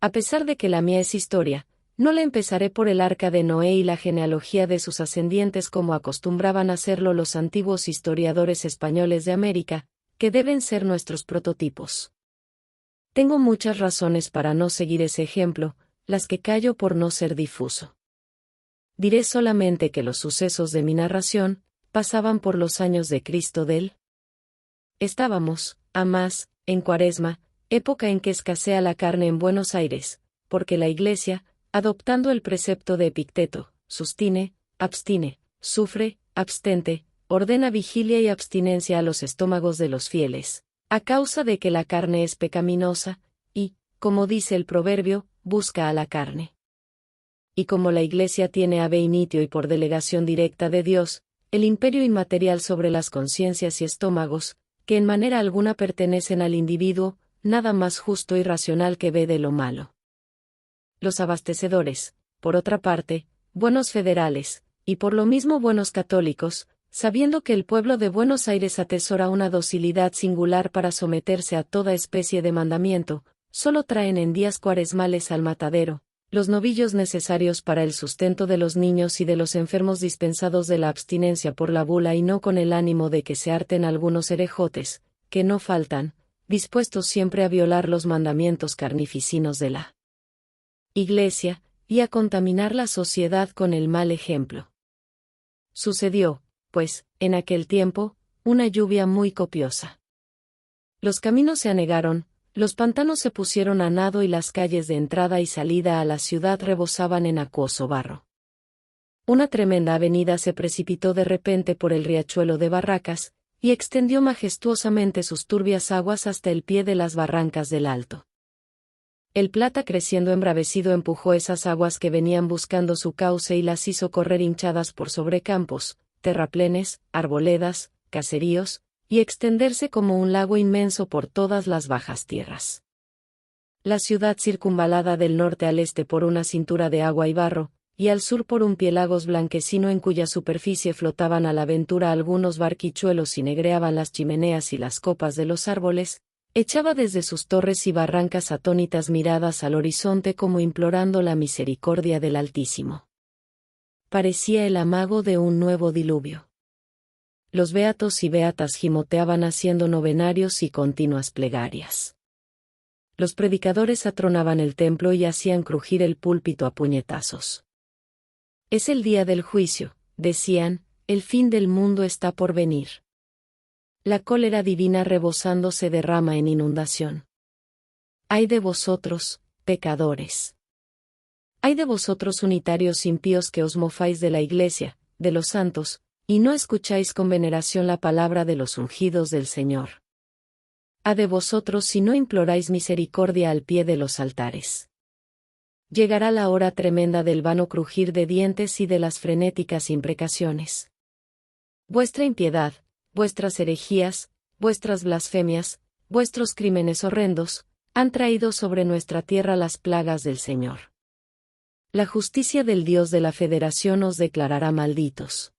A pesar de que la mía es historia, no le empezaré por el arca de Noé y la genealogía de sus ascendientes como acostumbraban hacerlo los antiguos historiadores españoles de América, que deben ser nuestros prototipos. Tengo muchas razones para no seguir ese ejemplo, las que callo por no ser difuso. Diré solamente que los sucesos de mi narración pasaban por los años de Cristo del. Estábamos, a más, en Cuaresma, época en que escasea la carne en Buenos Aires, porque la Iglesia, adoptando el precepto de Epicteto, sustine, abstine, sufre, abstente, ordena vigilia y abstinencia a los estómagos de los fieles, a causa de que la carne es pecaminosa, y, como dice el proverbio, busca a la carne. Y como la Iglesia tiene ab initio y por delegación directa de Dios, el imperio inmaterial sobre las conciencias y estómagos, que en manera alguna pertenecen al individuo, nada más justo y racional que ve de lo malo. Los abastecedores, por otra parte, buenos federales, y por lo mismo buenos católicos, sabiendo que el pueblo de Buenos Aires atesora una docilidad singular para someterse a toda especie de mandamiento, solo traen en días cuaresmales al matadero los novillos necesarios para el sustento de los niños y de los enfermos dispensados de la abstinencia por la bula y no con el ánimo de que se harten algunos herejotes, que no faltan, dispuestos siempre a violar los mandamientos carnificinos de la Iglesia, y a contaminar la sociedad con el mal ejemplo. Sucedió, pues, en aquel tiempo, una lluvia muy copiosa. Los caminos se anegaron, los pantanos se pusieron a nado y las calles de entrada y salida a la ciudad rebosaban en acuoso barro. Una tremenda avenida se precipitó de repente por el riachuelo de Barracas, y extendió majestuosamente sus turbias aguas hasta el pie de las barrancas del Alto. El Plata, creciendo embravecido, empujó esas aguas que venían buscando su cauce y las hizo correr hinchadas por sobre campos, terraplenes, arboledas, caseríos, y extenderse como un lago inmenso por todas las bajas tierras. La ciudad, circunvalada del norte al este por una cintura de agua y barro, y al sur por un piélagos blanquecino en cuya superficie flotaban a la ventura algunos barquichuelos y negreaban las chimeneas y las copas de los árboles, echaba desde sus torres y barrancas atónitas miradas al horizonte como implorando la misericordia del Altísimo. Parecía el amago de un nuevo diluvio. Los beatos y beatas gimoteaban haciendo novenarios y continuas plegarias. Los predicadores atronaban el templo y hacían crujir el púlpito a puñetazos. Es el día del juicio, decían, el fin del mundo está por venir. La cólera divina rebosando se derrama en inundación. ¡Ay de vosotros, pecadores! ¡Ay de vosotros unitarios impíos que os mofáis de la Iglesia, de los santos, y no escucháis con veneración la palabra de los ungidos del Señor! ¡Ay de vosotros si no imploráis misericordia al pie de los altares! Llegará la hora tremenda del vano crujir de dientes y de las frenéticas imprecaciones. Vuestra impiedad, vuestras herejías, vuestras blasfemias, vuestros crímenes horrendos, han traído sobre nuestra tierra las plagas del Señor. La justicia del Dios de la Federación os declarará malditos.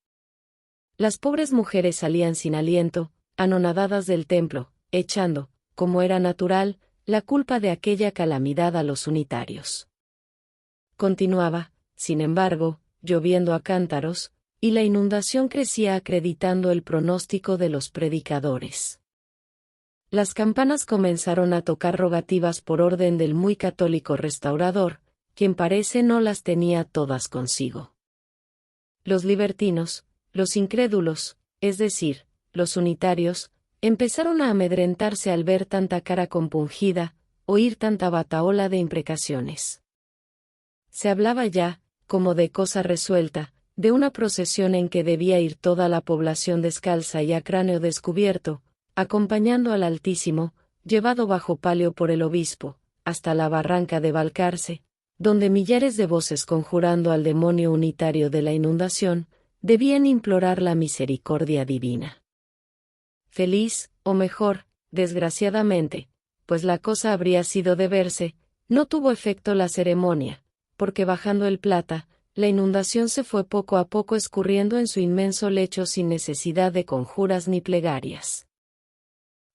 Las pobres mujeres salían sin aliento, anonadadas del templo, echando, como era natural, la culpa de aquella calamidad a los unitarios. Continuaba, sin embargo, lloviendo a cántaros, y la inundación crecía acreditando el pronóstico de los predicadores. Las campanas comenzaron a tocar rogativas por orden del muy católico restaurador, quien parece no las tenía todas consigo. Los libertinos, los incrédulos, es decir, los unitarios, empezaron a amedrentarse al ver tanta cara compungida, oír tanta batahola de imprecaciones. Se hablaba ya, como de cosa resuelta, de una procesión en que debía ir toda la población descalza y a cráneo descubierto, acompañando al Altísimo, llevado bajo palio por el obispo, hasta la barranca de Balcarce, donde millares de voces conjurando al demonio unitario de la inundación, debían implorar la misericordia divina. Feliz, o mejor, desgraciadamente, pues la cosa habría sido de verse, no tuvo efecto la ceremonia, porque bajando el Plata, la inundación se fue poco a poco escurriendo en su inmenso lecho sin necesidad de conjuras ni plegarias.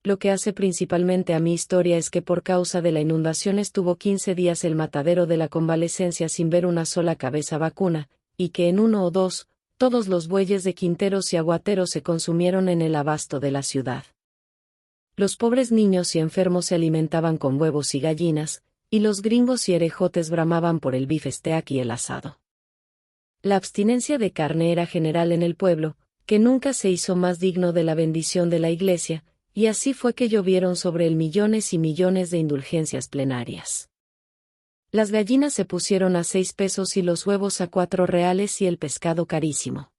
Lo que hace principalmente a mi historia es que por causa de la inundación estuvo 15 días el matadero de la Convalecencia sin ver una sola cabeza vacuna, y que en 1 o 2, todos los bueyes de quinteros y aguateros se consumieron en el abasto de la ciudad. Los pobres niños y enfermos se alimentaban con huevos y gallinas, y los gringos y herejotes bramaban por el beef steak y el asado. La abstinencia de carne era general en el pueblo, que nunca se hizo más digno de la bendición de la Iglesia, y así fue que llovieron sobre él millones y millones de indulgencias plenarias. Las gallinas se pusieron a 6 pesos y los huevos a 4 reales y el pescado carísimo.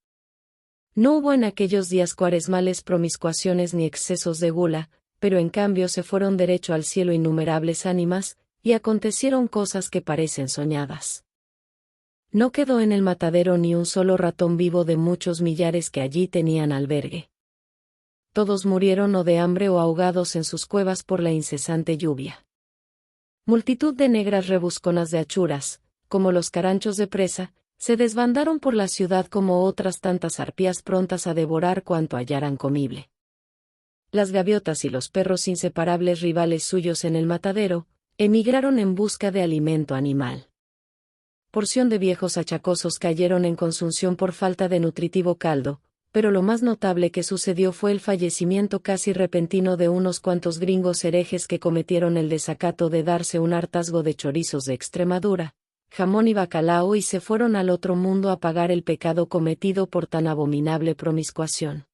No hubo en aquellos días cuaresmales promiscuaciones ni excesos de gula, pero en cambio se fueron derecho al cielo innumerables ánimas, y acontecieron cosas que parecen soñadas. No quedó en el matadero ni un solo ratón vivo de muchos millares que allí tenían albergue. Todos murieron o de hambre o ahogados en sus cuevas por la incesante lluvia. Multitud de negras rebusconas de achuras, como los caranchos de presa, se desbandaron por la ciudad como otras tantas arpías prontas a devorar cuanto hallaran comible. Las gaviotas y los perros, inseparables rivales suyos en el matadero, emigraron en busca de alimento animal. Porción de viejos achacosos cayeron en consunción por falta de nutritivo caldo, pero lo más notable que sucedió fue el fallecimiento casi repentino de unos cuantos gringos herejes que cometieron el desacato de darse un hartazgo de chorizos de Extremadura, jamón y bacalao y se fueron al otro mundo a pagar el pecado cometido por tan abominable promiscuación.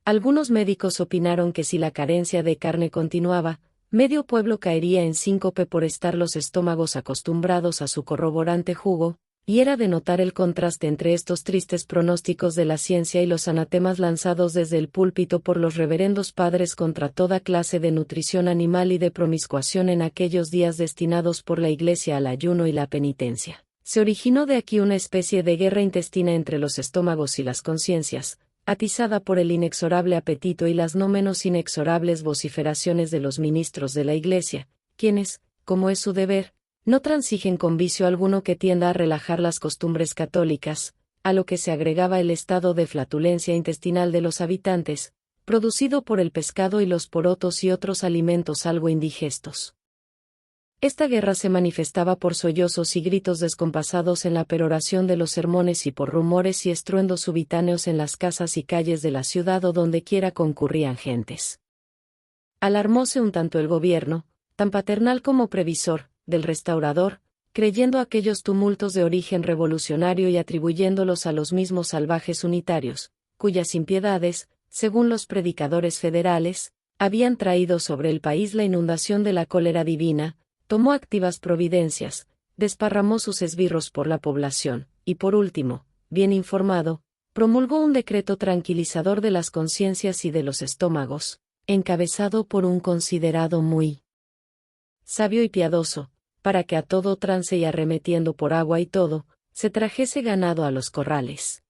Algunos médicos opinaron que si la carencia de carne continuaba, medio pueblo caería en síncope por estar los estómagos acostumbrados a su corroborante jugo, y era de notar el contraste entre estos tristes pronósticos de la ciencia y los anatemas lanzados desde el púlpito por los reverendos padres contra toda clase de nutrición animal y de promiscuación en aquellos días destinados por la Iglesia al ayuno y la penitencia. Se originó de aquí una especie de guerra intestina entre los estómagos y las conciencias, atizada por el inexorable apetito y las no menos inexorables vociferaciones de los ministros de la Iglesia, quienes, como es su deber, no transigen con vicio alguno que tienda a relajar las costumbres católicas, a lo que se agregaba el estado de flatulencia intestinal de los habitantes, producido por el pescado y los porotos y otros alimentos algo indigestos. Esta guerra se manifestaba por sollozos y gritos descompasados en la peroración de los sermones y por rumores y estruendos subitáneos en las casas y calles de la ciudad o donde quiera concurrían gentes. Alarmóse un tanto el gobierno, tan paternal como previsor, del restaurador, creyendo aquellos tumultos de origen revolucionario y atribuyéndolos a los mismos salvajes unitarios, cuyas impiedades, según los predicadores federales, habían traído sobre el país la inundación de la cólera divina, tomó activas providencias, desparramó sus esbirros por la población, y por último, bien informado, promulgó un decreto tranquilizador de las conciencias y de los estómagos, encabezado por un considerado muy sabio y piadoso, para que a todo trance y arremetiendo por agua y todo, se trajese ganado a los corrales.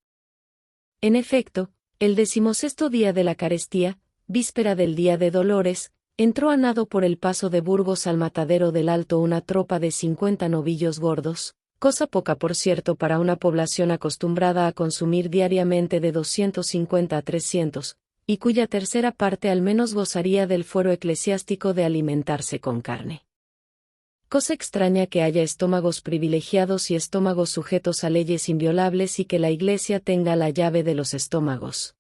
En efecto, el 16º día de la carestía, víspera del día de Dolores, entró a nado por el paso de Burgos al matadero del Alto una tropa de 50 novillos gordos, cosa poca por cierto para una población acostumbrada a consumir diariamente de 250 a 300, y cuya tercera parte al menos gozaría del fuero eclesiástico de alimentarse con carne. Cosa extraña que haya estómagos privilegiados y estómagos sujetos a leyes inviolables y que la Iglesia tenga la llave de los estómagos.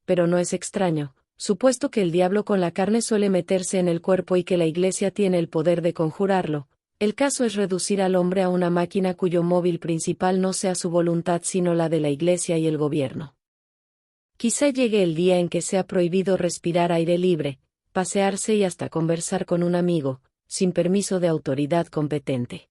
Pero no es extraño, supuesto que el diablo con la carne suele meterse en el cuerpo y que la Iglesia tiene el poder de conjurarlo. El caso es reducir al hombre a una máquina cuyo móvil principal no sea su voluntad sino la de la Iglesia y el gobierno. Quizá llegue el día en que sea prohibido respirar aire libre, pasearse y hasta conversar con un amigo, sin permiso de autoridad competente.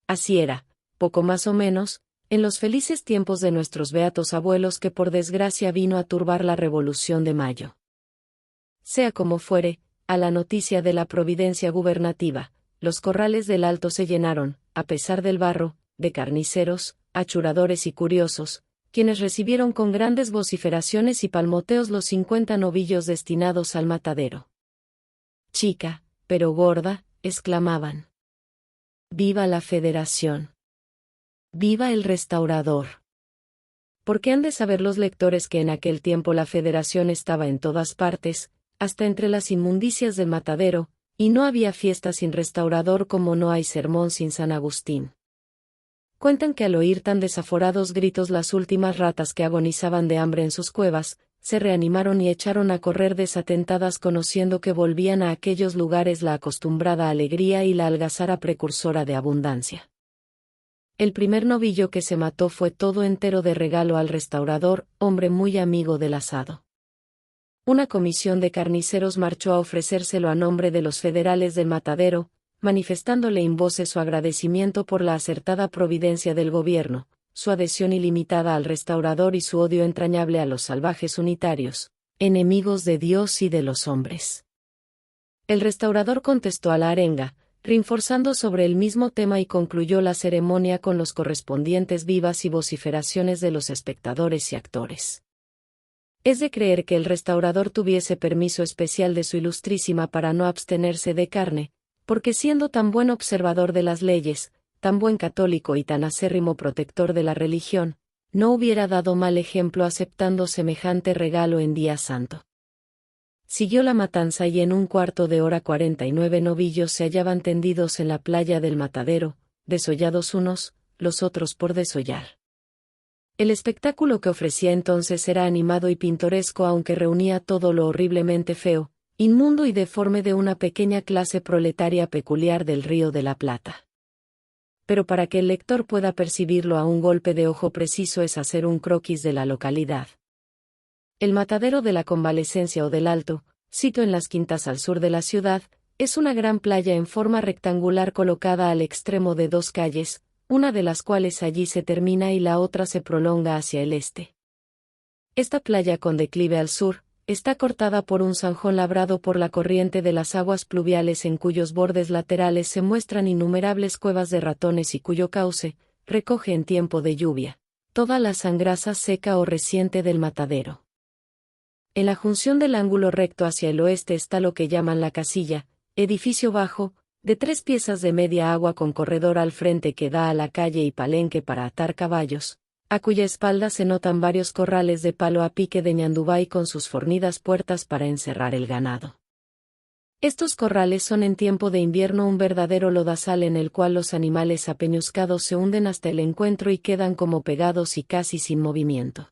Así era, poco más o menos, en los felices tiempos de nuestros beatos abuelos que por desgracia vino a turbar la Revolución de Mayo. Sea como fuere, a la noticia de la providencia gubernativa, los corrales del Alto se llenaron, a pesar del barro, de carniceros, achuradores y curiosos, quienes recibieron con grandes vociferaciones y palmoteos los 50 novillos destinados al matadero. Chica, pero gorda, exclamaban. ¡Viva la Federación! ¡Viva el restaurador! Porque han de saber los lectores que en aquel tiempo la Federación estaba en todas partes, hasta entre las inmundicias del matadero, y no había fiesta sin restaurador como no hay sermón sin San Agustín. Cuentan que al oír tan desaforados gritos las últimas ratas que agonizaban de hambre en sus cuevas, se reanimaron y echaron a correr desatentadas conociendo que volvían a aquellos lugares la acostumbrada alegría y la algazara precursora de abundancia. El primer novillo que se mató fue todo entero de regalo al restaurador, hombre muy amigo del asado. Una comisión de carniceros marchó a ofrecérselo a nombre de los federales del matadero, manifestándole en voces su agradecimiento por la acertada providencia del gobierno, su adhesión ilimitada al restaurador y su odio entrañable a los salvajes unitarios, enemigos de Dios y de los hombres. El restaurador contestó a la arenga, reforzando sobre el mismo tema y concluyó la ceremonia con los correspondientes vivas y vociferaciones de los espectadores y actores. Es de creer que el restaurador tuviese permiso especial de su ilustrísima para no abstenerse de carne, porque siendo tan buen observador de las leyes, tan buen católico y tan acérrimo protector de la religión, no hubiera dado mal ejemplo aceptando semejante regalo en día santo. Siguió la matanza y en un cuarto de hora 49 novillos se hallaban tendidos en la playa del matadero, desollados unos, los otros por desollar. El espectáculo que ofrecía entonces era animado y pintoresco aunque reunía todo lo horriblemente feo, inmundo y deforme de una pequeña clase proletaria peculiar del Río de la Plata. Pero para que el lector pueda percibirlo a un golpe de ojo preciso es hacer un croquis de la localidad. El matadero de la Convalecencia o del Alto, sito en las quintas al sur de la ciudad, es una gran playa en forma rectangular colocada al extremo de dos calles, una de las cuales allí se termina y la otra se prolonga hacia el este. Esta playa con declive al sur, está cortada por un zanjón labrado por la corriente de las aguas pluviales en cuyos bordes laterales se muestran innumerables cuevas de ratones y cuyo cauce, recoge en tiempo de lluvia, toda la sangrasa seca o reciente del matadero. En la junción del ángulo recto hacia el oeste está lo que llaman la casilla, edificio bajo, de 3 piezas de media agua con corredor al frente que da a la calle y palenque para atar caballos, a cuya espalda se notan varios corrales de palo a pique de ñandubay con sus fornidas puertas para encerrar el ganado. Estos corrales son en tiempo de invierno un verdadero lodazal en el cual los animales apeñuscados se hunden hasta el encuentro y quedan como pegados y casi sin movimiento.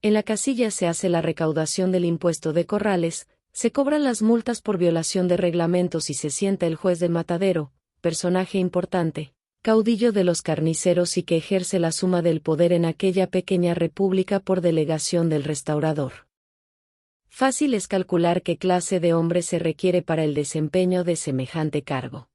En la casilla se hace la recaudación del impuesto de corrales, se cobran las multas por violación de reglamentos y se sienta el juez del matadero, personaje importante, caudillo de los carniceros y que ejerce la suma del poder en aquella pequeña república por delegación del restaurador. Fácil es calcular qué clase de hombre se requiere para el desempeño de semejante cargo.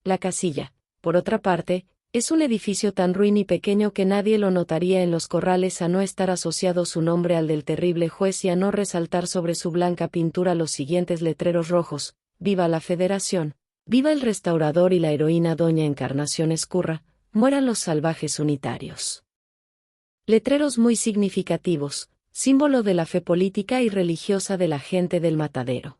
La casilla, por otra parte, es un edificio tan ruin y pequeño que nadie lo notaría en los corrales a no estar asociado su nombre al del terrible juez y a no resaltar sobre su blanca pintura los siguientes letreros rojos: «Viva la Federación», «Viva el Restaurador y la heroína Doña Encarnación Ezcurra», «Mueran los salvajes unitarios». Letreros muy significativos, símbolo de la fe política y religiosa de la gente del matadero.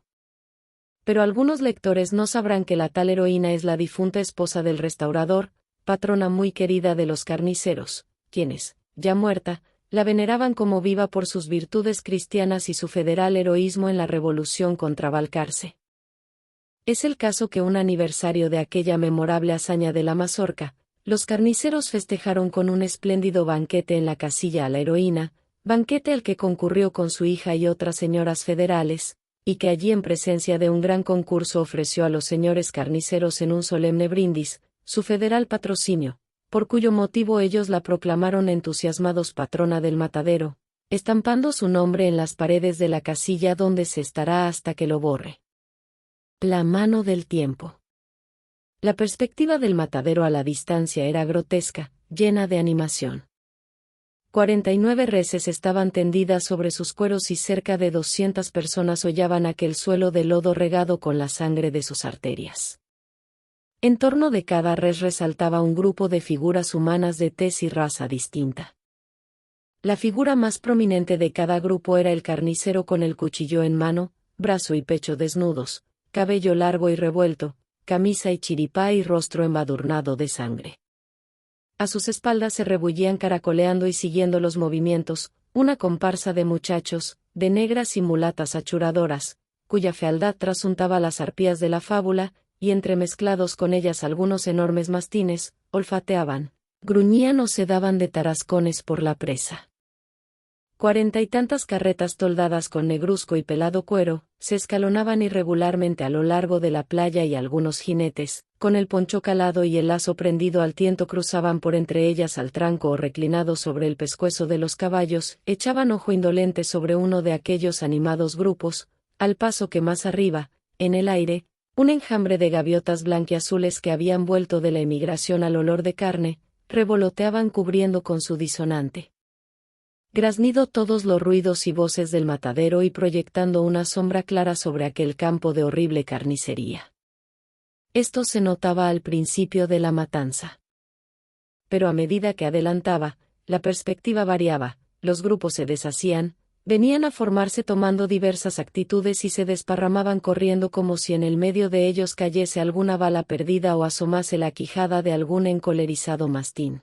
Pero algunos lectores no sabrán que la tal heroína es la difunta esposa del restaurador, patrona muy querida de los carniceros, quienes, ya muerta, la veneraban como viva por sus virtudes cristianas y su federal heroísmo en la revolución contra Balcarce. Es el caso que un aniversario de aquella memorable hazaña de la mazorca, los carniceros festejaron con un espléndido banquete en la casilla a la heroína, banquete al que concurrió con su hija y otras señoras federales, y que allí en presencia de un gran concurso ofreció a los señores carniceros en un solemne brindis, su federal patrocinio, por cuyo motivo ellos la proclamaron entusiasmados patrona del matadero, estampando su nombre en las paredes de la casilla donde se estará hasta que lo borre. La mano del tiempo. La perspectiva del matadero a la distancia era grotesca, llena de animación. 49 reses estaban tendidas sobre sus cueros y cerca de 200 personas hollaban aquel suelo de lodo regado con la sangre de sus arterias. En torno de cada res resaltaba un grupo de figuras humanas de tez y raza distinta. La figura más prominente de cada grupo era el carnicero con el cuchillo en mano, brazo y pecho desnudos, cabello largo y revuelto, camisa y chiripá y rostro embadurnado de sangre. A sus espaldas se rebullían caracoleando y siguiendo los movimientos, una comparsa de muchachos, de negras y mulatas achuradoras, cuya fealdad trasuntaba las arpías de la fábula, y entremezclados con ellas algunos enormes mastines, olfateaban, gruñían o se daban de tarascones por la presa. 40 y tantas carretas toldadas con negruzco y pelado cuero, se escalonaban irregularmente a lo largo de la playa y algunos jinetes, con el poncho calado y el lazo prendido al tiento cruzaban por entre ellas al tranco o reclinados sobre el pescuezo de los caballos, echaban ojo indolente sobre uno de aquellos animados grupos, al paso que más arriba, en el aire, un enjambre de gaviotas blanquiazules que habían vuelto de la emigración al olor de carne, revoloteaban cubriendo con su disonante graznido todos los ruidos y voces del matadero y proyectando una sombra clara sobre aquel campo de horrible carnicería. Esto se notaba al principio de la matanza. Pero a medida que adelantaba, la perspectiva variaba, los grupos se deshacían, venían a formarse tomando diversas actitudes y se desparramaban corriendo como si en el medio de ellos cayese alguna bala perdida o asomase la quijada de algún encolerizado mastín.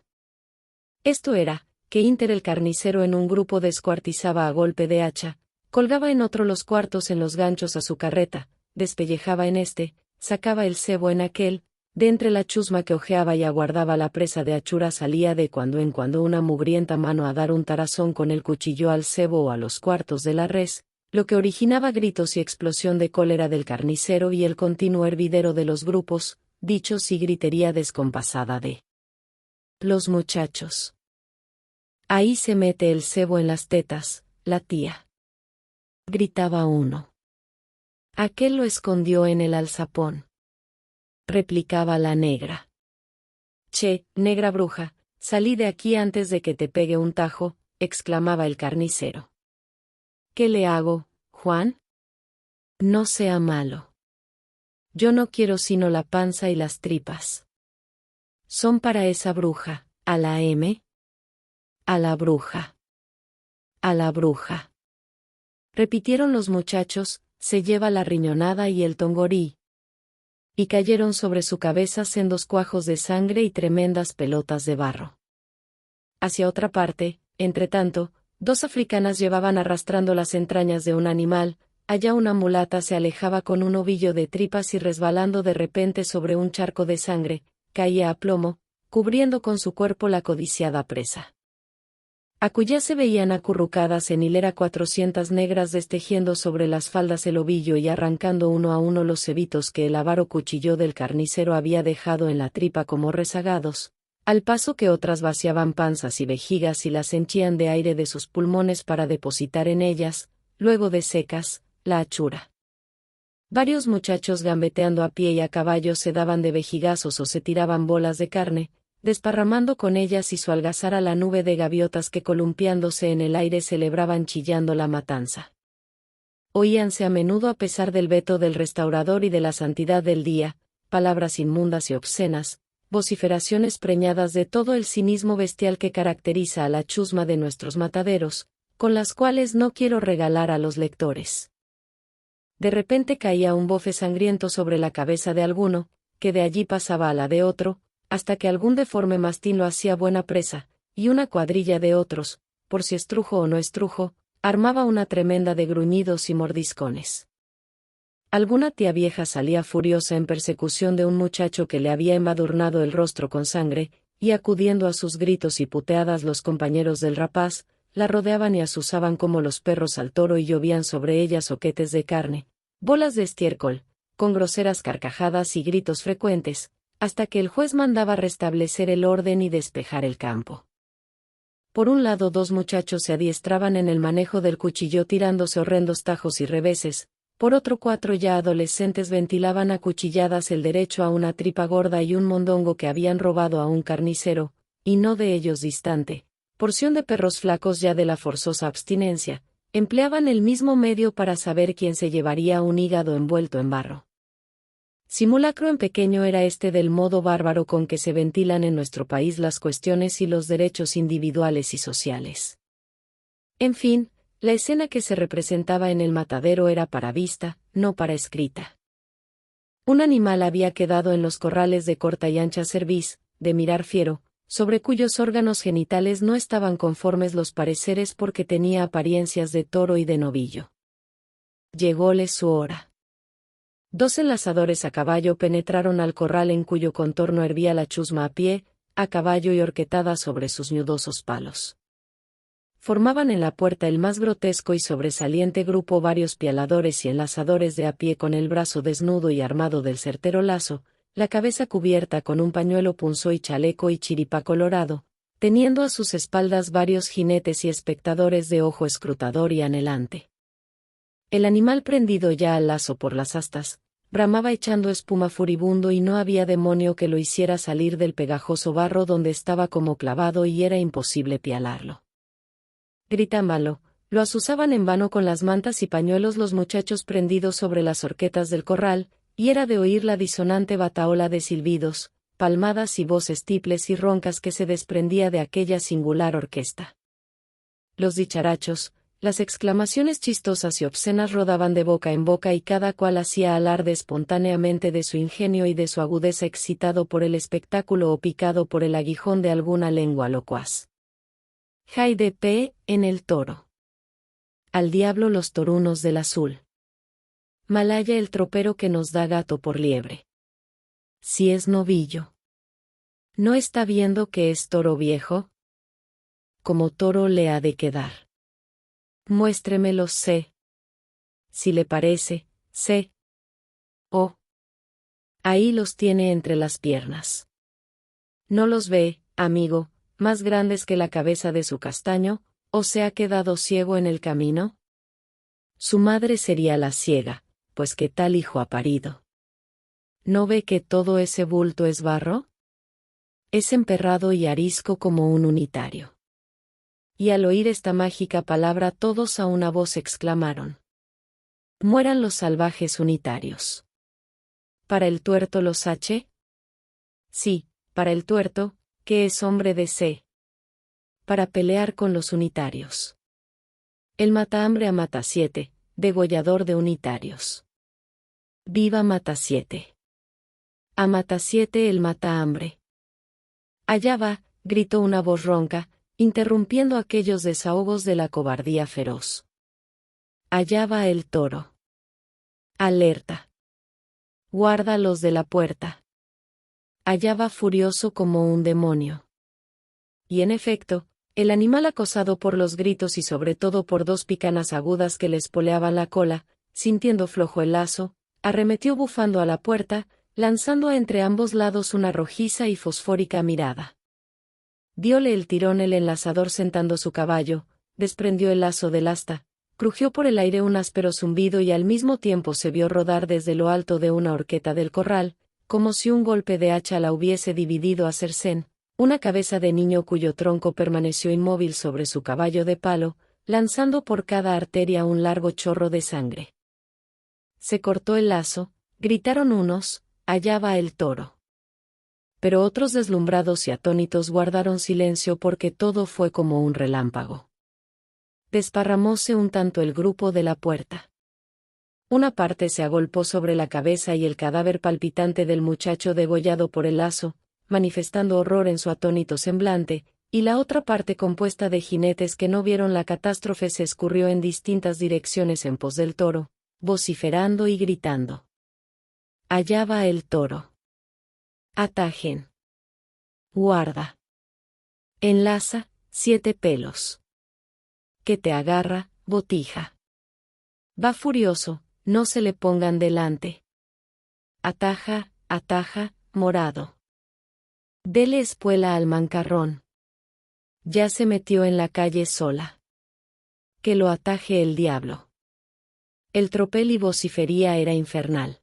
Esto era, que Inter el carnicero en un grupo descuartizaba a golpe de hacha, colgaba en otro los cuartos en los ganchos a su carreta, despellejaba en este, sacaba el cebo en aquel, de entre la chusma que ojeaba y aguardaba la presa de achura salía de cuando en cuando una mugrienta mano a dar un tarazón con el cuchillo al cebo o a los cuartos de la res, lo que originaba gritos y explosión de cólera del carnicero y el continuo hervidero de los grupos, dichos y gritería descompasada de los muchachos. Ahí se mete el cebo en las tetas, la tía. Gritaba uno. Aquel lo escondió en el alzapón. Replicaba la negra. Che, negra bruja, salí de aquí antes de que te pegue un tajo, exclamaba el carnicero. ¿Qué le hago, Juan? No sea malo. Yo no quiero sino la panza y las tripas. Son para esa bruja, a la M. A la bruja. A la bruja. Repitieron los muchachos, se lleva la riñonada y el tongorí. Y cayeron sobre su cabeza sendos cuajos de sangre y tremendas pelotas de barro. Hacia otra parte, entretanto, 2 africanas llevaban arrastrando las entrañas de un animal, allá una mulata se alejaba con un ovillo de tripas y resbalando de repente sobre un charco de sangre, caía a plomo, cubriendo con su cuerpo la codiciada presa. Acullá se veían acurrucadas en hilera 400 negras destejiendo sobre las faldas el ovillo y arrancando uno a uno los cebitos que el avaro cuchillo del carnicero había dejado en la tripa como rezagados, al paso que otras vaciaban panzas y vejigas y las henchían de aire de sus pulmones para depositar en ellas, luego de secas, la achura. Varios muchachos gambeteando a pie y a caballo se daban de vejigazos o se tiraban bolas de carne, desparramando con ellas y su algazar a la nube de gaviotas que columpiándose en el aire celebraban chillando la matanza. Oíanse a menudo a pesar del veto del restaurador y de la santidad del día, palabras inmundas y obscenas, vociferaciones preñadas de todo el cinismo bestial que caracteriza a la chusma de nuestros mataderos, con las cuales no quiero regalar a los lectores. De repente caía un bofe sangriento sobre la cabeza de alguno, que de allí pasaba a la de otro, hasta que algún deforme mastín lo hacía buena presa, y una cuadrilla de otros, por si estrujo o no estrujo, armaba una tremenda de gruñidos y mordiscones. Alguna tía vieja salía furiosa en persecución de un muchacho que le había embadurnado el rostro con sangre, y acudiendo a sus gritos y puteadas los compañeros del rapaz, la rodeaban y azuzaban como los perros al toro y llovían sobre ella zoquetes de carne, bolas de estiércol, con groseras carcajadas y gritos frecuentes, hasta que el juez mandaba restablecer el orden y despejar el campo. Por un lado 2 muchachos se adiestraban en el manejo del cuchillo tirándose horrendos tajos y reveses, por otro 4 ya adolescentes ventilaban a cuchilladas el derecho a una tripa gorda y un mondongo que habían robado a un carnicero, y no de ellos distante, porción de perros flacos ya de la forzosa abstinencia, empleaban el mismo medio para saber quién se llevaría un hígado envuelto en barro. Simulacro en pequeño era este del modo bárbaro con que se ventilan en nuestro país las cuestiones y los derechos individuales y sociales. En fin, la escena que se representaba en el matadero era para vista, no para escrita. Un animal había quedado en los corrales de corta y ancha cerviz, de mirar fiero, sobre cuyos órganos genitales no estaban conformes los pareceres porque tenía apariencias de toro y de novillo. Llególe su hora. 2 enlazadores a caballo penetraron al corral en cuyo contorno hervía la chusma a pie, a caballo y horquetada sobre sus nudosos palos. Formaban en la puerta el más grotesco y sobresaliente grupo varios pialadores y enlazadores de a pie con el brazo desnudo y armado del certero lazo, la cabeza cubierta con un pañuelo punzó y chaleco y chiripa colorado, teniendo a sus espaldas varios jinetes y espectadores de ojo escrutador y anhelante. El animal prendido ya al lazo por las astas, bramaba echando espuma furibundo y no había demonio que lo hiciera salir del pegajoso barro donde estaba como clavado y era imposible pialarlo. Gritábanlo, lo azuzaban en vano con las mantas y pañuelos los muchachos prendidos sobre las horquetas del corral, y era de oír la disonante batahola de silbidos, palmadas y voces tiples y roncas que se desprendía de aquella singular orquesta. Los dicharachos, las exclamaciones chistosas y obscenas rodaban de boca en boca y cada cual hacía alarde espontáneamente de su ingenio y de su agudeza excitado por el espectáculo o picado por el aguijón de alguna lengua locuaz. Jai de P. en el toro. Al diablo los torunos del azul. Malaya el tropero que nos da gato por liebre. Si es novillo. ¿No está viendo que es toro viejo? Como toro le ha de quedar. Muéstremelos, sé. Si le parece, sé. Oh. Ahí los tiene entre las piernas. ¿No los ve, amigo, más grandes que la cabeza de su castaño, o se ha quedado ciego en el camino? Su madre sería la ciega, pues que tal hijo ha parido. ¿No ve que todo ese bulto es barro? Es emperrado y arisco como un unitario. Y al oír esta mágica palabra todos a una voz exclamaron: mueran los salvajes unitarios. ¿Para el tuerto los hache? Sí, para el tuerto, que es hombre de C. Para pelear con los unitarios. El matahambre a Matasiete, degollador de unitarios. Viva Matasiete. A Matasiete el matahambre. Allá va, gritó una voz ronca, interrumpiendo aquellos desahogos de la cobardía feroz. Allá va el toro. Alerta. Guarda los de la puerta. Allá va furioso como un demonio. Y en efecto, el animal acosado por los gritos y sobre todo por 2 picanas agudas que le espoleaban la cola, sintiendo flojo el lazo, arremetió bufando a la puerta, lanzando a entre ambos lados una rojiza y fosfórica mirada. Diole el tirón el enlazador sentando su caballo, desprendió el lazo del asta, crujió por el aire un áspero zumbido y al mismo tiempo se vio rodar desde lo alto de una horqueta del corral, como si un golpe de hacha la hubiese dividido a cercén, una cabeza de niño cuyo tronco permaneció inmóvil sobre su caballo de palo, lanzando por cada arteria un largo chorro de sangre. Se cortó el lazo, gritaron unos: allá va el toro. Pero otros deslumbrados y atónitos guardaron silencio porque todo fue como un relámpago. Desparramóse un tanto el grupo de la puerta. Una parte se agolpó sobre la cabeza y el cadáver palpitante del muchacho degollado por el lazo, manifestando horror en su atónito semblante, y la otra parte compuesta de jinetes que no vieron la catástrofe se escurrió en distintas direcciones en pos del toro, vociferando y gritando. Allá va el toro. Atajen. Guarda. Enlaza, 7 pelos. Que te agarra, botija. Va furioso, no se le pongan delante. Ataja, ataja, morado. Dele espuela al mancarrón. Ya se metió en la calle sola. Que lo ataje el diablo. El tropel y vocifería era infernal.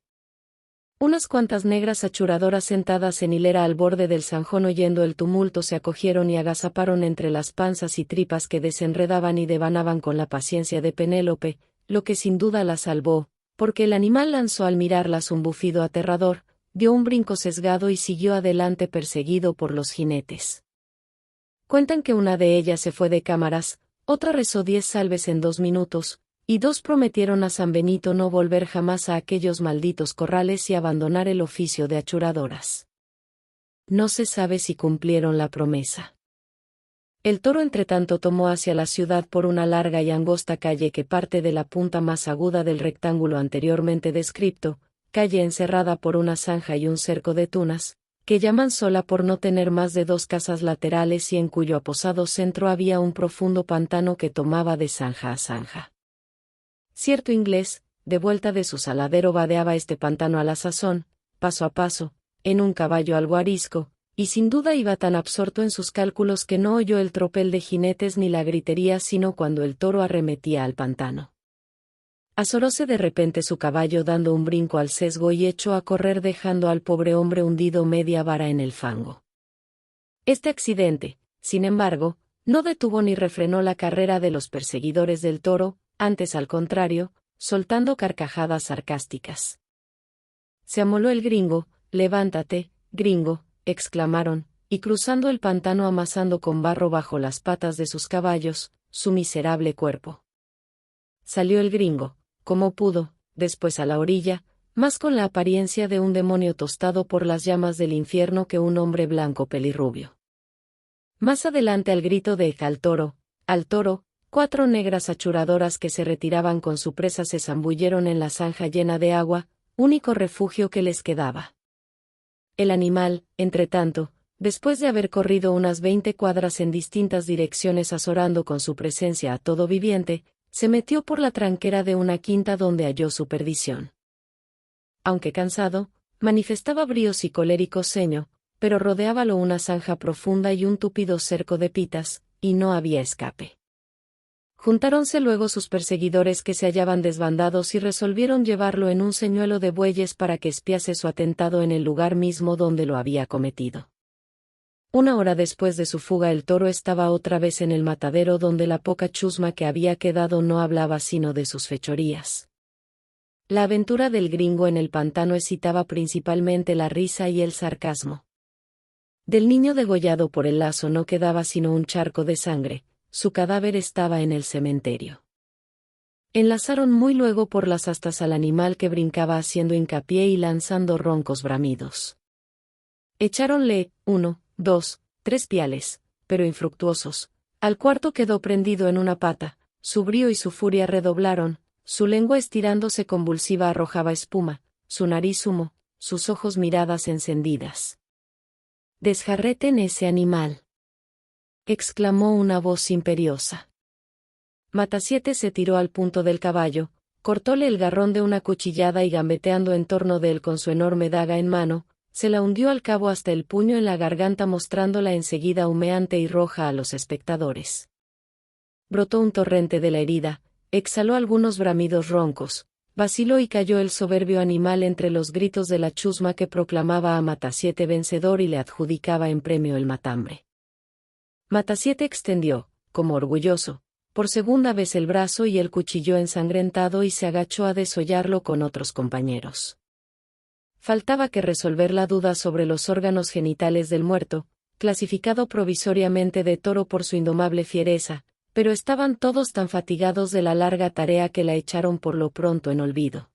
Unas cuantas negras achuradoras sentadas en hilera al borde del zanjón oyendo el tumulto se acogieron y agazaparon entre las panzas y tripas que desenredaban y devanaban con la paciencia de Penélope, lo que sin duda la salvó, porque el animal lanzó al mirarlas un bufido aterrador, dio un brinco sesgado y siguió adelante perseguido por los jinetes. Cuentan que una de ellas se fue de cámaras, otra rezó 10 salves en 2 minutos, y 2 prometieron a San Benito no volver jamás a aquellos malditos corrales y abandonar el oficio de achuradoras. No se sabe si cumplieron la promesa. El toro entretanto tomó hacia la ciudad por una larga y angosta calle que parte de la punta más aguda del rectángulo anteriormente descrito, calle encerrada por una zanja y un cerco de tunas, que llaman sola por no tener más de 2 casas laterales y en cuyo aposado centro había un profundo pantano que tomaba de zanja a zanja. Cierto inglés, de vuelta de su saladero, vadeaba este pantano a la sazón, paso a paso, en un caballo algo arisco, y sin duda iba tan absorto en sus cálculos que no oyó el tropel de jinetes ni la gritería sino cuando el toro arremetía al pantano. Azoróse de repente su caballo dando un brinco al sesgo y echó a correr dejando al pobre hombre hundido media vara en el fango. Este accidente, sin embargo, no detuvo ni refrenó la carrera de los perseguidores del toro, antes al contrario, soltando carcajadas sarcásticas. Se amoló el gringo. «Levántate, gringo», exclamaron, y cruzando el pantano amasando con barro bajo las patas de sus caballos, su miserable cuerpo. Salió el gringo, como pudo, después a la orilla, más con la apariencia de un demonio tostado por las llamas del infierno que un hombre blanco pelirrubio. Más adelante al grito de al toro, 4 negras achuradoras que se retiraban con su presa se zambulleron en la zanja llena de agua, único refugio que les quedaba. El animal, entretanto, después de haber corrido unas 20 cuadras en distintas direcciones azorando con su presencia a todo viviente, se metió por la tranquera de una quinta donde halló su perdición. Aunque cansado, manifestaba bríos y colérico ceño, pero rodeábalo una zanja profunda y un tupido cerco de pitas, y no había escape. Juntáronse luego sus perseguidores que se hallaban desbandados y resolvieron llevarlo en un señuelo de bueyes para que espiase su atentado en el lugar mismo donde lo había cometido. 1 hora después de su fuga el toro estaba otra vez en el matadero donde la poca chusma que había quedado no hablaba sino de sus fechorías. La aventura del gringo en el pantano excitaba principalmente la risa y el sarcasmo. Del niño degollado por el lazo no quedaba sino un charco de sangre. Su cadáver estaba en el cementerio. Enlazaron muy luego por las astas al animal que brincaba haciendo hincapié y lanzando roncos bramidos. Echáronle 1, 2, 3 piales, pero infructuosos. Al cuarto quedó prendido en una pata, su brío y su furia redoblaron, su lengua estirándose convulsiva arrojaba espuma, su nariz humo, sus ojos miradas encendidas. «Desjarreten ese animal», exclamó una voz imperiosa. Matasiete se tiró al punto del caballo, cortóle el garrón de una cuchillada y gambeteando en torno de él con su enorme daga en mano, se la hundió al cabo hasta el puño en la garganta mostrándola enseguida humeante y roja a los espectadores. Brotó un torrente de la herida, exhaló algunos bramidos roncos, vaciló y cayó el soberbio animal entre los gritos de la chusma que proclamaba a Matasiete vencedor y le adjudicaba en premio el matambre. Matasiete extendió, como orgulloso, por segunda vez el brazo y el cuchillo ensangrentado y se agachó a desollarlo con otros compañeros. Faltaba que resolver la duda sobre los órganos genitales del muerto, clasificado provisoriamente de toro por su indomable fiereza, pero estaban todos tan fatigados de la larga tarea que la echaron por lo pronto en olvido.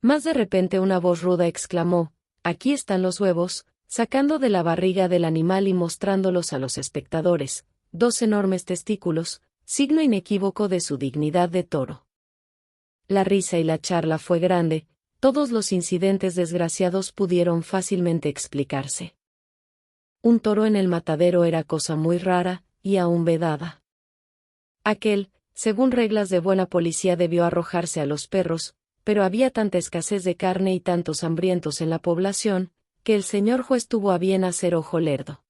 Más de repente una voz ruda exclamó: «Aquí están los huevos», sacando de la barriga del animal y mostrándolos a los espectadores, 2 enormes testículos, signo inequívoco de su dignidad de toro. La risa y la charla fue grande, todos los incidentes desgraciados pudieron fácilmente explicarse. Un toro en el matadero era cosa muy rara, y aún vedada. Aquel, según reglas de buena policía, debió arrojarse a los perros, pero había tanta escasez de carne y tantos hambrientos en la población, que el señor juez tuvo a bien hacer ojo lerdo.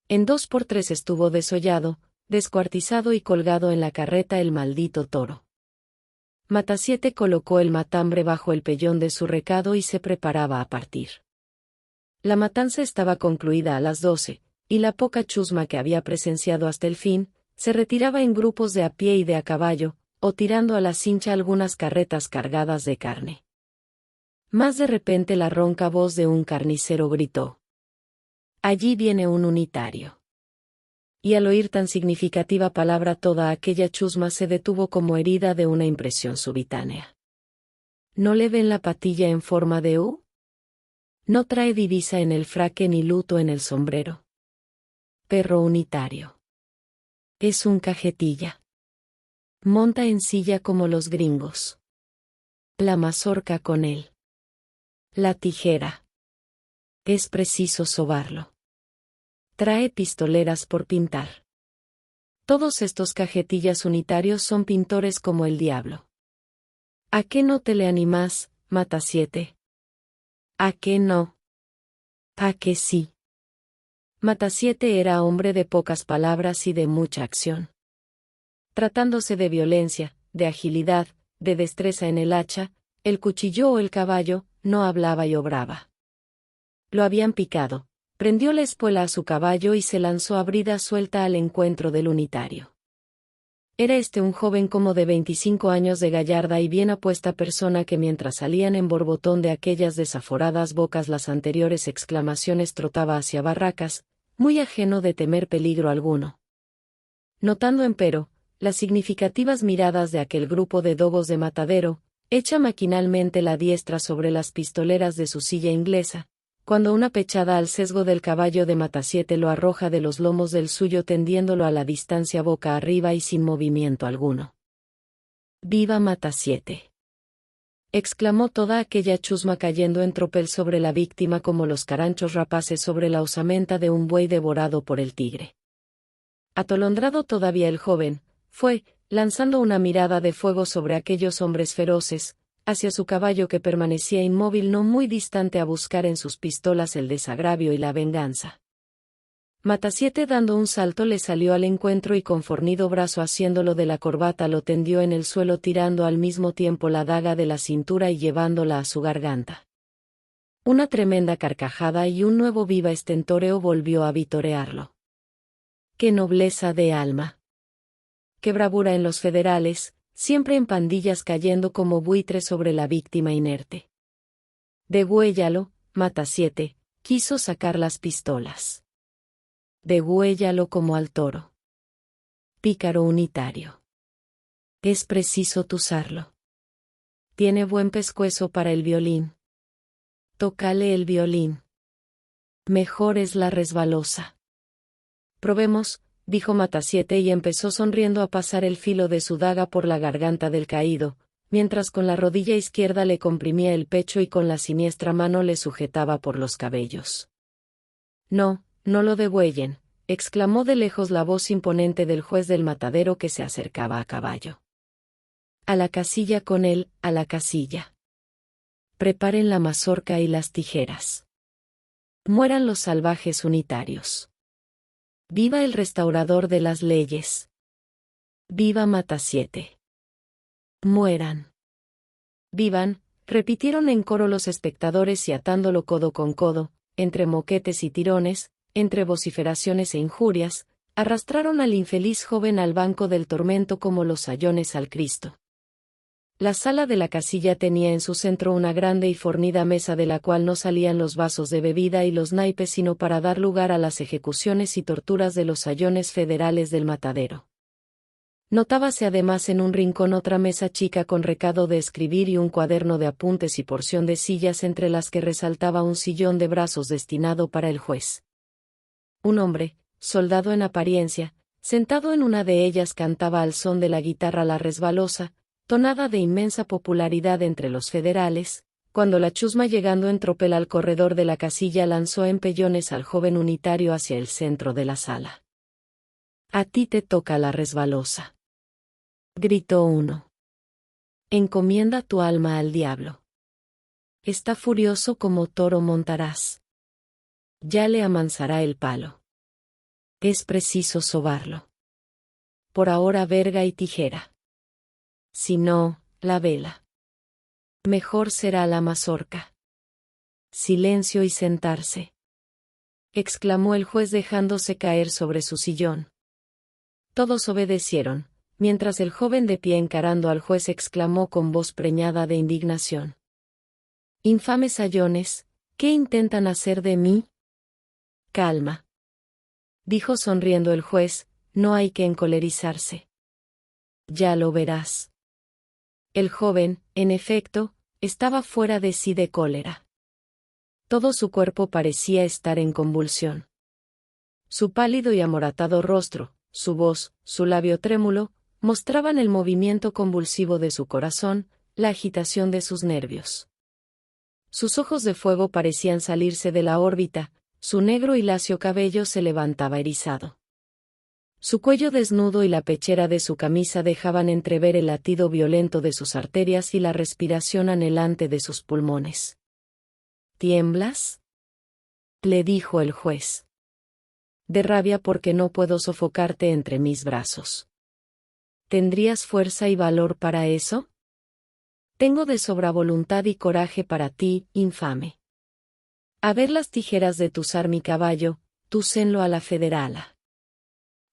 En 2 por 3 estuvo desollado, descuartizado y colgado en la carreta el maldito toro. Matasiete colocó el matambre bajo el pellón de su recado y se preparaba a partir. La matanza estaba concluida a las 12, y la poca chusma que había presenciado hasta el fin, se retiraba en grupos de a pie y de a caballo, o tirando a la cincha algunas carretas cargadas de carne. Más de repente la ronca voz de un carnicero gritó: «Allí viene un unitario». Y al oír tan significativa palabra toda aquella chusma se detuvo como herida de una impresión subitánea. ¿No le ven la patilla en forma de U? No trae divisa en el fraque ni luto en el sombrero. Perro unitario. Es un cajetilla. Monta en silla como los gringos. La mazorca con él. La tijera. Es preciso sobarlo. Trae pistoleras por pintar. Todos estos cajetillas unitarios son pintores como el diablo. ¿A qué no te le animás, Matasiete? ¿A qué no? ¿A qué sí? Matasiete era hombre de pocas palabras y de mucha acción. Tratándose de violencia, de agilidad, de destreza en el hacha, el cuchillo o el caballo, no hablaba y obraba. Lo habían picado, prendió la espuela a su caballo y se lanzó a brida suelta al encuentro del unitario. Era un joven como de 25 años de gallarda y bien apuesta persona que mientras salían en borbotón de aquellas desaforadas bocas las anteriores exclamaciones trotaba hacia barracas, muy ajeno de temer peligro alguno. Notando empero, las significativas miradas de aquel grupo de dogos de matadero, echa maquinalmente la diestra sobre las pistoleras de su silla inglesa, cuando una pechada al sesgo del caballo de Matasiete lo arroja de los lomos del suyo tendiéndolo a la distancia boca arriba y sin movimiento alguno. ¡Viva Matasiete! Exclamó toda aquella chusma cayendo en tropel sobre la víctima como los caranchos rapaces sobre la osamenta de un buey devorado por el tigre. Atolondrado todavía el joven, fue, lanzando una mirada de fuego sobre aquellos hombres feroces, hacia su caballo que permanecía inmóvil no muy distante a buscar en sus pistolas el desagravio y la venganza. Matasiete dando un salto le salió al encuentro y con fornido brazo haciéndolo de la corbata lo tendió en el suelo tirando al mismo tiempo la daga de la cintura y llevándola a su garganta. Una tremenda carcajada y un nuevo viva estentoreo volvió a vitorearlo. ¡Qué nobleza de alma! ¡Qué bravura en los federales! Siempre en pandillas cayendo como buitres sobre la víctima inerte. Degüéllalo, Matasiete, quiso sacar las pistolas. Degüéllalo como al toro. Pícaro unitario. Es preciso tuzarlo. Tiene buen pescuezo para el violín. Tócale el violín. Mejor es la resbalosa. Probemos, dijo Matasiete y empezó sonriendo a pasar el filo de su daga por la garganta del caído, mientras con la rodilla izquierda le comprimía el pecho y con la siniestra mano le sujetaba por los cabellos. No, no lo degüellen, exclamó de lejos la voz imponente del juez del matadero que se acercaba a caballo. A la casilla con él, a la casilla. Preparen la mazorca y las tijeras. Mueran los salvajes unitarios. ¡Viva el restaurador de las leyes! ¡Viva Matasiete! ¡Mueran! ¡Vivan!, repitieron en coro los espectadores y atándolo codo con codo, entre moquetes y tirones, entre vociferaciones e injurias, arrastraron al infeliz joven al banco del tormento como los sayones al Cristo. La sala de la casilla tenía en su centro una grande y fornida mesa de la cual no salían los vasos de bebida y los naipes sino para dar lugar a las ejecuciones y torturas de los sayones federales del matadero. Notábase además en un rincón otra mesa chica con recado de escribir y un cuaderno de apuntes y porción de sillas entre las que resaltaba un sillón de brazos destinado para el juez. Un hombre, soldado en apariencia, sentado en una de ellas cantaba al son de la guitarra la resbalosa, tonada de inmensa popularidad entre los federales, cuando la chusma llegando en tropel al corredor de la casilla lanzó en pellones al joven unitario hacia el centro de la sala. «A ti te toca la resbalosa», gritó uno. «Encomienda tu alma al diablo. Está furioso como toro montarás. Ya le amansará el palo. Es preciso sobarlo. Por ahora verga y tijera. Si no, la vela. Mejor será la mazorca. Silencio y sentarse», exclamó el juez dejándose caer sobre su sillón. Todos obedecieron, mientras el joven de pie encarando al juez exclamó con voz preñada de indignación. «Infames sayones, ¿qué intentan hacer de mí?» «Calma», dijo sonriendo el juez, «no hay que encolerizarse. Ya lo verás». El joven, en efecto, estaba fuera de sí de cólera. Todo su cuerpo parecía estar en convulsión. Su pálido y amoratado rostro, su voz, su labio trémulo, mostraban el movimiento convulsivo de su corazón, la agitación de sus nervios. Sus ojos de fuego parecían salirse de la órbita, su negro y lacio cabello se levantaba erizado. Su cuello desnudo y la pechera de su camisa dejaban entrever el latido violento de sus arterias y la respiración anhelante de sus pulmones. ¿Tiemblas?, le dijo el juez. De rabia porque no puedo sofocarte entre mis brazos. ¿Tendrías fuerza y valor para eso? Tengo de sobra voluntad y coraje para ti, infame. A ver las tijeras de tuzar mi caballo, túcenlo a la federala.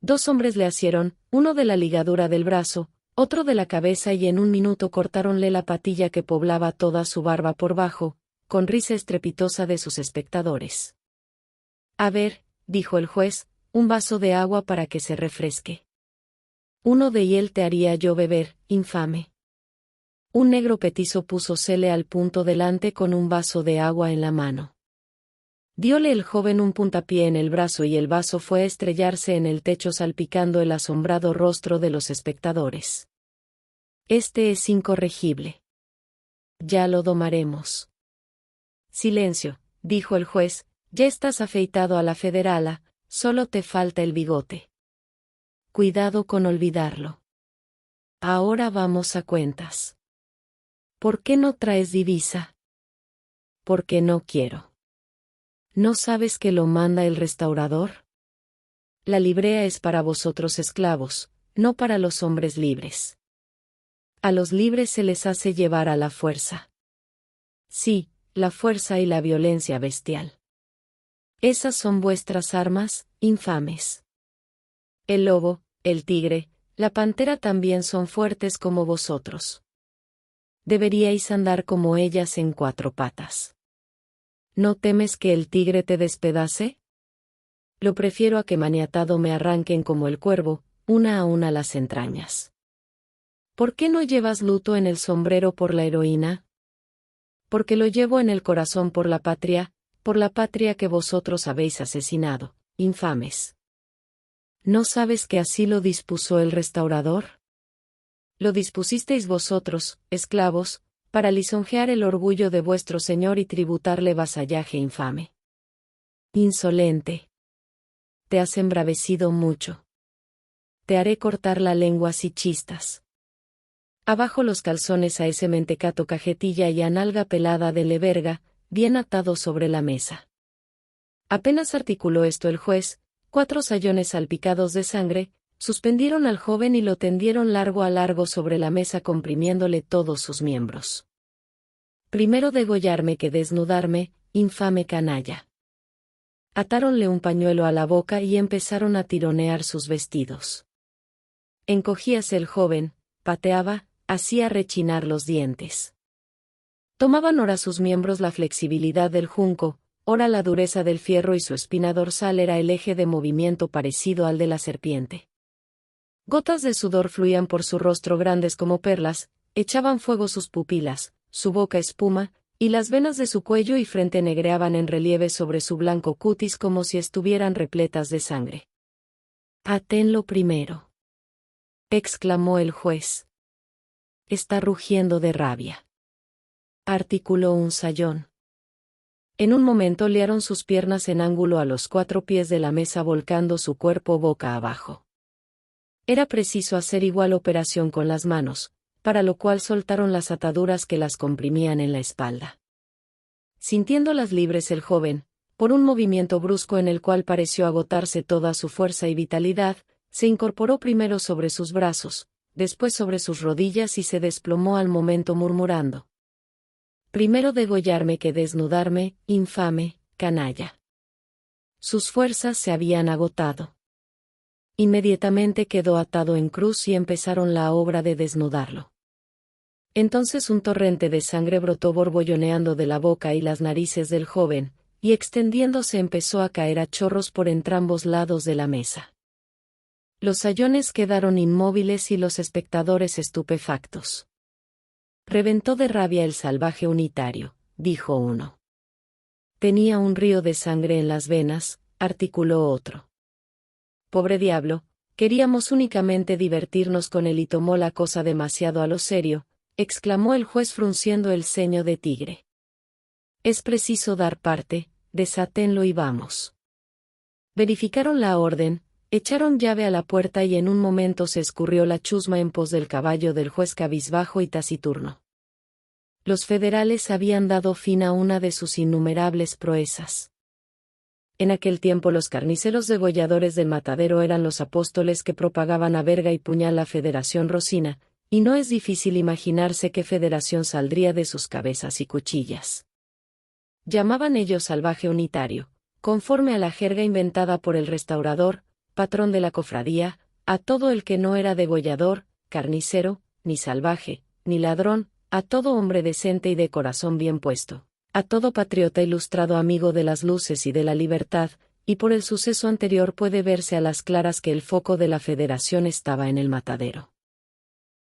2 hombres le asieron, uno de la ligadura del brazo, otro de la cabeza y en un minuto cortáronle la patilla que poblaba toda su barba por bajo, con risa estrepitosa de sus espectadores. A ver, dijo el juez, un vaso de agua para que se refresque. Uno de hiel te haría yo beber, infame. Un negro petizo púsosele al punto delante con un vaso de agua en la mano. Diole el joven un puntapié en el brazo y el vaso fue a estrellarse en el techo salpicando el asombrado rostro de los espectadores. Este es incorregible. Ya lo domaremos. Silencio, dijo el juez, ya estás afeitado a la federala, solo te falta el bigote. Cuidado con olvidarlo. Ahora vamos a cuentas. ¿Por qué no traes divisa? Porque no quiero. ¿No sabes que lo manda el restaurador? La librea es para vosotros esclavos, no para los hombres libres. A los libres se les hace llevar a la fuerza. Sí, la fuerza y la violencia bestial. Esas son vuestras armas, infames. El lobo, el tigre, la pantera también son fuertes como vosotros. Deberíais andar como ellas en 4 patas. ¿No temes que el tigre te despedace? Lo prefiero a que maniatado me arranquen como el cuervo, una a una las entrañas. ¿Por qué no llevas luto en el sombrero por la heroína? Porque lo llevo en el corazón por la patria que vosotros habéis asesinado, infames. ¿No sabes que así lo dispuso el restaurador? Lo dispusisteis vosotros, esclavos, para lisonjear el orgullo de vuestro señor y tributarle vasallaje infame. Insolente. Te has embravecido mucho. Te haré cortar la lengua si chistas. Abajo los calzones a ese mentecato cajetilla y a nalga pelada de leverga, bien atado sobre la mesa. Apenas articuló esto el juez, 4 sayones salpicados de sangre, suspendieron al joven y lo tendieron largo a largo sobre la mesa comprimiéndole todos sus miembros. Primero degollarme que desnudarme, infame canalla. Atáronle un pañuelo a la boca y empezaron a tironear sus vestidos. Encogíase el joven, pateaba, hacía rechinar los dientes. Tomaban ora sus miembros la flexibilidad del junco, ora la dureza del fierro y su espina dorsal era el eje de movimiento parecido al de la serpiente. Gotas de sudor fluían por su rostro grandes como perlas, echaban fuego sus pupilas, su boca espuma, y las venas de su cuello y frente negreaban en relieve sobre su blanco cutis como si estuvieran repletas de sangre. «Atenlo primero», exclamó el juez. «Está rugiendo de rabia», articuló un sayón. En un momento liaron sus piernas en ángulo a los 4 pies de la mesa volcando su cuerpo boca abajo. Era preciso hacer igual operación con las manos, para lo cual soltaron las ataduras que las comprimían en la espalda. Sintiéndolas libres el joven, por un movimiento brusco en el cual pareció agotarse toda su fuerza y vitalidad, se incorporó primero sobre sus brazos, después sobre sus rodillas y se desplomó al momento murmurando: «Primero degollarme que desnudarme, infame, canalla». Sus fuerzas se habían agotado. Inmediatamente quedó atado en cruz y empezaron la obra de desnudarlo. Entonces un torrente de sangre brotó borbolloneando de la boca y las narices del joven, y extendiéndose empezó a caer a chorros por entrambos lados de la mesa. Los sayones quedaron inmóviles y los espectadores estupefactos. «Reventó de rabia el salvaje unitario», dijo uno. Tenía un río de sangre en las venas, articuló otro. Pobre diablo, queríamos únicamente divertirnos con él y tomó la cosa demasiado a lo serio, exclamó el juez frunciendo el ceño de tigre. Es preciso dar parte, desátenlo y vamos. Verificaron la orden, echaron llave a la puerta y en un momento se escurrió la chusma en pos del caballo del juez cabizbajo y taciturno. Los federales habían dado fin a una de sus innumerables proezas. En aquel tiempo los carniceros degolladores del matadero eran los apóstoles que propagaban a verga y puñal la Federación Rosina, y no es difícil imaginarse qué federación saldría de sus cabezas y cuchillas. Llamaban ellos salvaje unitario, conforme a la jerga inventada por el restaurador, patrón de la cofradía, a todo el que no era degollador, carnicero, ni salvaje, ni ladrón, a todo hombre decente y de corazón bien puesto, a todo patriota ilustrado amigo de las luces y de la libertad, y por el suceso anterior puede verse a las claras que el foco de la Federación estaba en el matadero.